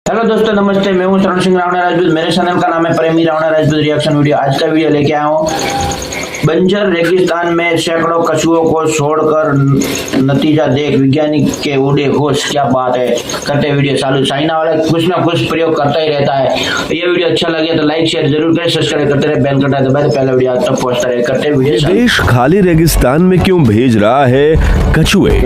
Hello दोस्तों, नमस्ते। मैं हूं शरण सिंह रावणा राजपूत। मेरे चैनल का नाम है प्रेमी रावणा राजपूत रिएक्शन वीडियो। आज का वीडियो लेके आया हूं बंजर रेगिस्तान में सैकड़ों कछुओं को छोड़कर नतीजा देख वैज्ञानिक के उड़े होश। क्या बात है। करते वीडियो चालू। चाइना वाला कुछ ना कुछ प्रयोग करता ही रहता है। ये वीडियो अच्छा लगे तो लाइक शेयर जरूर करें, सब्सक्राइब करते रहे, बेल घंटा दबाए। पहला वीडियो आज तक पहुंचता रहे। करते वीडियो। देश खाली रेगिस्तान में क्यों भेज रहा है कछुए?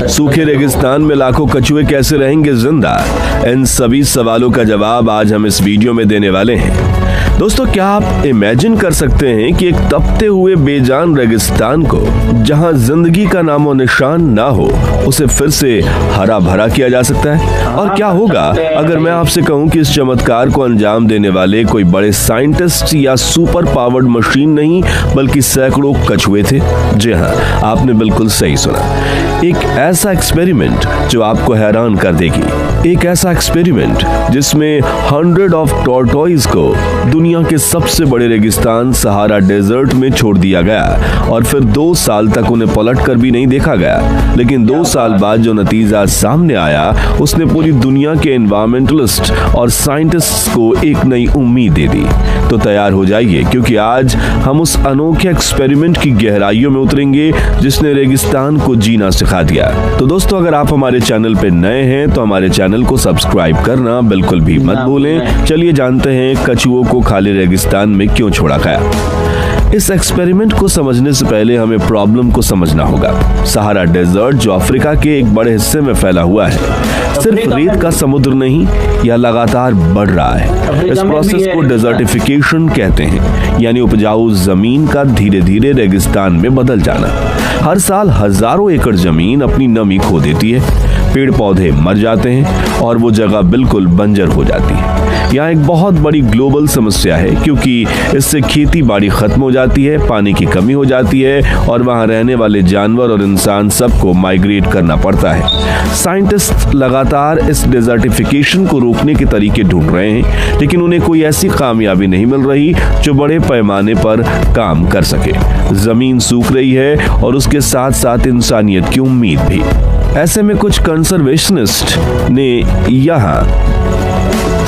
सूखे रेगिस्तान में लाखों कछुए कैसे रहेंगे जिंदा? इन सभी सवालों का जवाब आज हम इस वीडियो में देने वाले हैं। दोस्तों, क्या आप इमेजिन कर सकते हैं कि एक तपते हुए बेजान रेगिस्तान को, जहां जिंदगी का नामो निशान ना हो, उसे फिर से हरा भरा किया जा सकता है? और क्या होगा अगर मैं आपसे कहूं कि इस चमत्कार को अंजाम देने वाले कोई बड़े साइंटिस्ट या सुपर पावर्ड मशीन नहीं, बल्कि सैकड़ों कछुए थे? जी हाँ, आपने बिल्कुल सही सुना। एक ऐसा एक्सपेरिमेंट जो आपको हैरान कर देगी। एक ऐसा एक्सपेरिमेंट जिसमें 100 ऑफ टॉर्टोइज को दुनिया के सबसे बड़े रेगिस्तान सहारा डेजर्ट में छोड़ दिया गया और फिर 2 साल तक उन्हें पलट कर भी नहीं देखा गया। लेकिन 2 साल बाद जो नतीजा सामने आया, उसने पूरी दुनिया के एनवायरमेंटलिस्ट और साइंटिस्ट्स को एक नई उम्मीद दे दी। तो तैयार हो जाइए, क्योंकि आज हम उस अनोखे एक्सपेरिमेंट की गहराइयों में उतरेंगे जिसने रेगिस्तान को जीना सिखा दिया। तो दोस्तों, अगर आप हमारे चैनल पे नए हैं तो हमारे चैनल को सब्सक्राइब करना बिल्कुल भी मत भूलें। चलिए जानते हैं कछुओं को खाली रेगिस्तान में क्यों छोड़ा गया। इस एक्सपेरिमेंट को समझने से पहले हमें प्रॉब्लम को समझना होगा। सहारा डेजर्ट जो अफ्रीका के एक बड़े हिस्से में फैला हुआ है, सिर्फ रेत का समुद्र नहीं, यह लगातार बढ़ रहा है। इस प्रोसेस को डेजर्टिफिकेशन कहते हैं, यानी उपजाऊ जमीन का धीरे धीरे रेगिस्तान में बदल जाना। हर साल हजारों एकड़ जमीन अपनी नमी खो देती है, पेड़ पौधे मर जाते हैं और वो जगह बिल्कुल बंजर हो जाती है। यहाँ एक बहुत बड़ी ग्लोबल समस्या है, क्योंकि इससे खेती बाड़ी खत्म हो जाती है, पानी की कमी हो जाती है और वहाँ रहने वाले जानवर और इंसान सबको माइग्रेट करना पड़ता है। साइंटिस्ट लगातार इस डेजर्टिफिकेशन को रोकने के तरीके ढूंढ रहे हैं, लेकिन उन्हें कोई ऐसी कामयाबी नहीं मिल रही जो बड़े पैमाने पर काम कर सके। जमीन सूख रही है और उसके साथ साथ इंसानियत की उम्मीद भी। ऐसे में कुछ कंजर्वेशनिस्ट ने यहाँ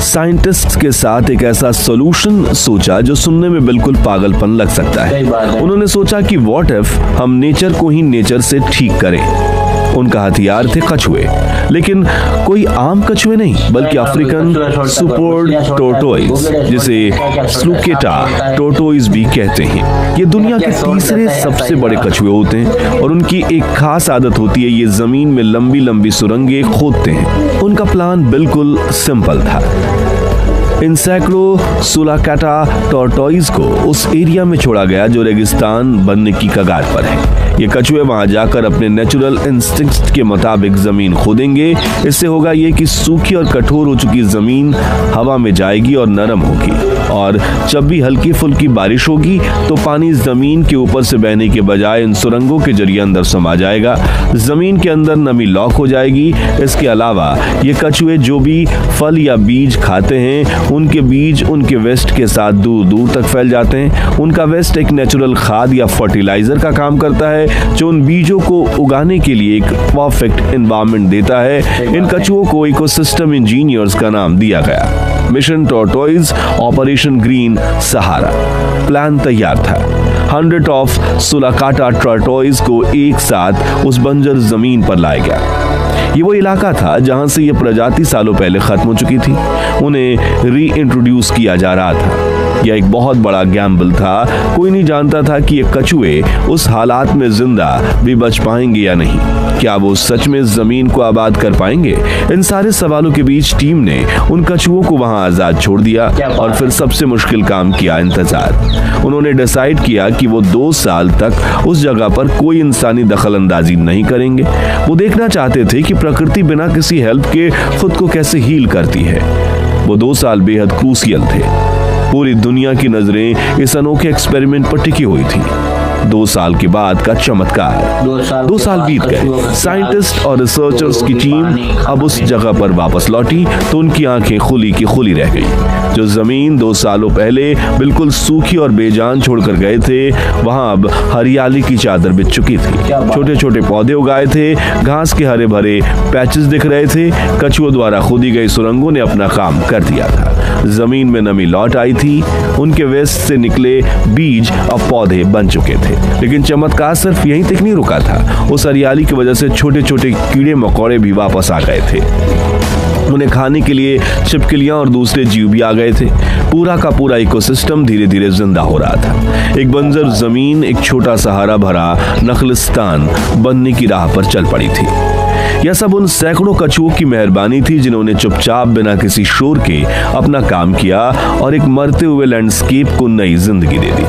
साइंटिस्ट्स के साथ एक ऐसा सॉल्यूशन सोचा जो सुनने में बिल्कुल पागलपन लग सकता है। उन्होंने सोचा कि व्हाट इफ हम नेचर को ही नेचर से ठीक करें। उनका हथियार थे कछुए, लेकिन कोई आम कछुए नहीं, बल्कि अफ्रीकन सुपर टॉर्टोइज, जिसे स्लूकेटा टॉर्टोइज भी कहते हैं। ये दुनिया के तीसरे सबसे बड़े कछुए होते हैं और उनकी एक खास आदत होती है, ये जमीन में लंबी लंबी सुरंगें खोदते हैं। उनका प्लान बिल्कुल सिंपल था। इन सैकड़ों सुलाकाटा टॉर्टोइज को उस एरिया में छोड़ा गया जो रेगिस्तान बनने की कगार पर है। ये कछुए वहां जाकर अपने नेचुरल इंस्टिंक्ट के मुताबिक जमीन खोदेंगे। इससे होगा ये कि सूखी और कठोर हो चुकी जमीन हवा में जाएगी और नरम होगी, और जब भी हल्की फुल्की बारिश होगी तो पानी जमीन के ऊपर से बहने के बजाय इन सुरंगों के जरिए अंदर समा जाएगा। जमीन के अंदर नमी लॉक हो जाएगी। इसके अलावा ये कछुए जो भी फल या बीज खाते हैं, उनके बीज उनके वेस्ट के साथ दूर दूर तक फैल जाते हैं। उनका वेस्ट एक नेचुरल खाद या फर्टिलाइजर का काम करता है, जो उन बीजों को उगाने के लिए एक परफेक्ट एनवायरनमेंट देता है। इन कछुओं को इकोसिस्टम इंजीनियर्स का नाम दिया गया। मिशन टॉर्टोइज, ऑपरेशन ग्रीन सहारा। प्लान तैयार था। 100 ऑफ सुलाकाटा टॉर्टोइज को एक साथ उस बंजर जमीन पर लाया गया। ये वो इलाका था जहां से ये प्रजाति सालों पहले खत्म हो चुकी थी। उन्हें री इंट्रोड्यूस किया जा रहा था। यह एक बहुत बड़ा गैम्बल था। कोई नहीं जानता था कि ये कछुए उस हालात में जिंदा भी बच पाएंगे या नहीं। क्या वो सच में जमीन को आबाद कर पाएंगे? इन सारे सवालों के बीच टीम ने उन कछुओं को वहां आजाद छोड़ दिया और फिर सबसे मुश्किल काम किया, इंतजार। उन्होंने डिसाइड किया कि वो 2 साल तक उस जगह पर कोई इंसानी दखल अंदाजी नहीं करेंगे। वो देखना चाहते थे कि प्रकृति बिना किसी हेल्प के खुद को कैसे हील करती है। वो 2 साल बेहद क्रूशियल थे। पूरी दुनिया की नजरें इस अनोखे एक्सपेरिमेंट पर टिकी हुई थी। 2 साल के बाद का चमत्कार। 2 साल बीत गए। साइंटिस्ट और रिसर्चर्स की टीम अब उस जगह पर वापस लौटी तो उनकी आंखें खुली की खुली रह गई। जो जमीन 2 सालों पहले बिल्कुल सूखी और बेजान छोड़कर गए थे, वहां अब हरियाली की चादर बिछ चुकी थी। छोटे छोटे पौधे उगाए थे, घास के हरे भरे पैचेस दिख रहे थे। कछुओं द्वारा खोदी गई सुरंगों ने अपना काम कर दिया था। जमीन में नमी लौट आई थी। उनके वेस्ट से निकले बीज अब पौधे बन चुके थे। लेकिन चमत्कार सिर्फ यहीं तक नहीं रुका था। उस हरियाली की वजह से छोटे छोटे कीड़े मकोड़े भी वापस आ गए थे। उन्हें खाने के लिए छिपकलियां और दूसरे जीव भी आ गए थे। पूरा का पूरा इकोसिस्टम धीरे धीरे जिंदा हो रहा था। एक बंजर जमीन एक छोटा सा हरा भरा नखलिस्तान बनने की राह पर चल पड़ी थी। यह सब उन सैकड़ों कछुओं की मेहरबानी थी जिन्होंने चुपचाप बिना किसी शोर के अपना काम किया और एक मरते हुए लैंडस्केप को नई जिंदगी दे दी।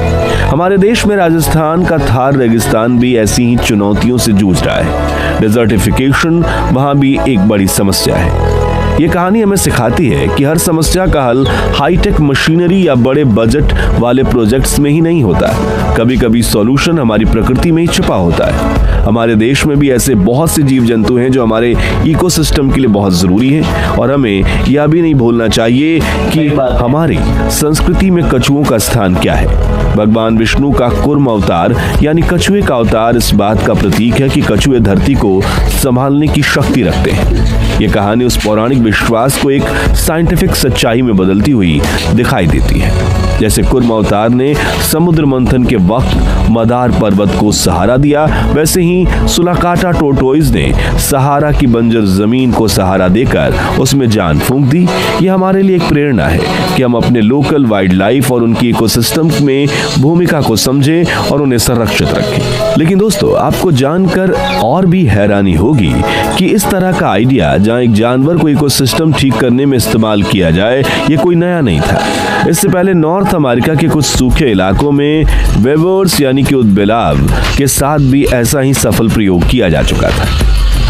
हमारे देश में राजस्थान का थार रेगिस्तान भी ऐसी ही चुनौतियों से जूझ रहा है। डेजर्टिफिकेशन वहां भी एक बड़ी समस्या है। ये कहानी हमें सिखाती है कि हर समस्या का हल हाईटेक मशीनरी या बड़े बजट वाले प्रोजेक्ट्स में ही नहीं होता। कभी कभी सॉल्यूशन हमारी प्रकृति में ही छिपा होता है। हमारे देश में भी ऐसे बहुत से जीव जंतु हैं जो हमारे इकोसिस्टम के लिए बहुत जरूरी हैं और हमें यह भी नहीं भूलना चाहिए कि हमारी संस्कृति में कछुओं का स्थान क्या है। भगवान विष्णु का कूर्म अवतार यानी कछुए का अवतार इस बात का प्रतीक है कि कछुए धरती को संभालने की शक्ति रखते हैं। ये कहानी उस पौराणिक विश्वास को एक साइंटिफिक सच्चाई में बदलती हुई दिखाई देती है। जैसे कूर्म अवतार ने समुद्र मंथन के वक्त मदार पर्वत को सहारा दिया, वैसे ही सुलाकाटा टोर्टोइज ने सहारा की बंजर जमीन को सहारा देकर उसमें जान फूंक दी। यह हमारे लिए एक प्रेरणा है कि हम अपने लोकल वाइल्ड लाइफ और उनकी इकोसिस्टम में भूमिका को समझें और उन्हें संरक्षित रखें। लेकिन दोस्तों, आपको जानकर और भी हैरानी होगी कि इस तरह का आइडिया जहां एक जानवर को इकोसिस्टम ठीक करने में इस्तेमाल किया जाए, ये कोई नया नहीं था। इससे पहले नॉर्थ अमेरिका के कुछ सूखे इलाकों में वेवर्स यानी कि उदबिलाव के साथ भी ऐसा ही सफल प्रयोग किया जा चुका था।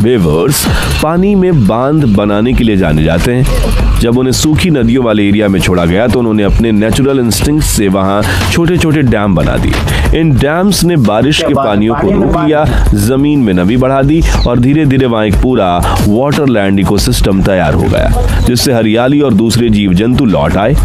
वेवर्स पानी में बांध बनाने के लिए जाने जाते हैं। जब उन्हें सूखी नदियों वाले एरिया में छोड़ा गया तो उन्होंने अपने नेचुरल इंस्टिंक्ट से वहां छोटे छोटे डैम बना दिए। इन डैम्स ने बारिश के पानियों को रोक लिया, जमीन में नमी बढ़ा दी और धीरे धीरे वहां एक पूरा वाटरलैंड इकोसिस्टम तैयार हो गया, जिससे हरियाली और दूसरे जीव जंतु लौट आए।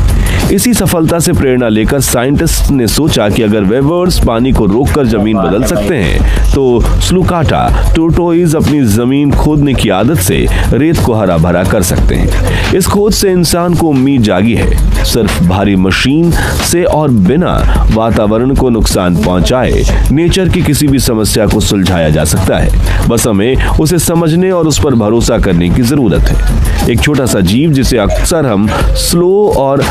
इसी सफलता से प्रेरणा लेकर साइंटिस्ट ने सोचा कि अगर वेवर्स पानी को रोककर जमीन बदल सकते हैं तो स्लुकाटा टोर्टोइज अपनी जमीन खोदने की आदत से रेत को हरा भरा कर सकते हैं। इस खोज से इंसान को उम्मीद जागी है। सिर्फ भारी मशीन से और बिना वातावरण को नुकसान पहुंचाए नेचर की किसी भी समस्या को सुलझाया जा सकता है। बस हमें उसे समझने और उस पर भरोसा करने की जरूरत है। एक छोटा सा जीव जिसे अक्सर हम स्लो और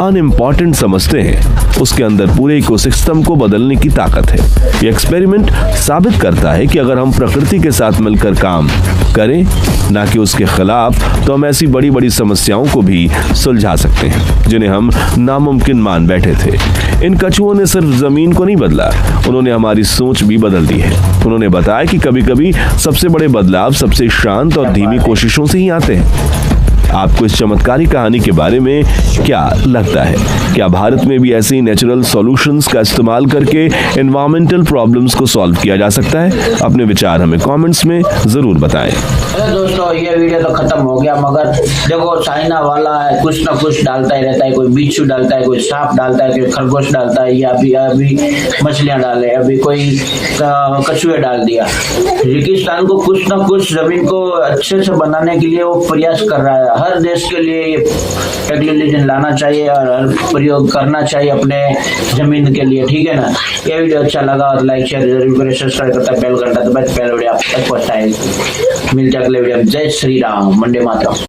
अनइम्पॉर्टेंट समझते हैं, उसके अंदर पूरे इकोसिस्टम को बदलने की ताकत है। ये एक्सपेरिमेंट साबित करता है कि अगर हम प्रकृति के साथ मिलकर काम करें, ना कि उसके खिलाफ, तो हम ऐसी बड़ी बड़ी समस्याओं को भी सुलझा सकते हैं जिन्हें हम नामुमकिन मान बैठे थे। इन कछुओं ने सिर्फ जमीन को नहीं बदला, उन्होंने हमारी सोच भी बदल दी है। उन्होंने बताया कि कभी कभी सबसे बड़े बदलाव सबसे शांत और धीमी कोशिशों से ही आते हैं। आपको इस चमत्कारी कहानी के बारे में क्या लगता है? क्या भारत में भी ऐसे ही नेचुरल सॉल्यूशंस का इस्तेमाल करके एनवायरमेंटल प्रॉब्लम्स को सॉल्व किया जा सकता है? अपने विचार हमें कमेंट्स में जरूर बताएं। अरे दोस्तों, ये वीडियो तो खत्म हो गया, मगर देखो चाइना वाला है, कुछ ना कुछ डालता ही रहता है। कोई बिच्छू डालता है, कोई सांप डालता है, कोई खरगोश डालता है, या अभी मछलियां डाले, अभी कोई कछुए डाल दिया। रेगिस्तान को कुछ ना कुछ जमीन को अच्छे से बनाने के लिए वो प्रयास कर रहा है। हर देश के लिए ये टेक्नोलॉजी लाना चाहिए और हर प्रयोग करना चाहिए अपने जमीन के लिए, ठीक है ना। ये वीडियो अच्छा लगा तो लाइक शेयर जरूर करें, सब्सक्राइब करता है, बेल घंटा दबाए, पहले वीडियो आप तक पहुंचाए। मिलते हैं अगले वीडियो में। जय श्री राम, वंदे मातरम।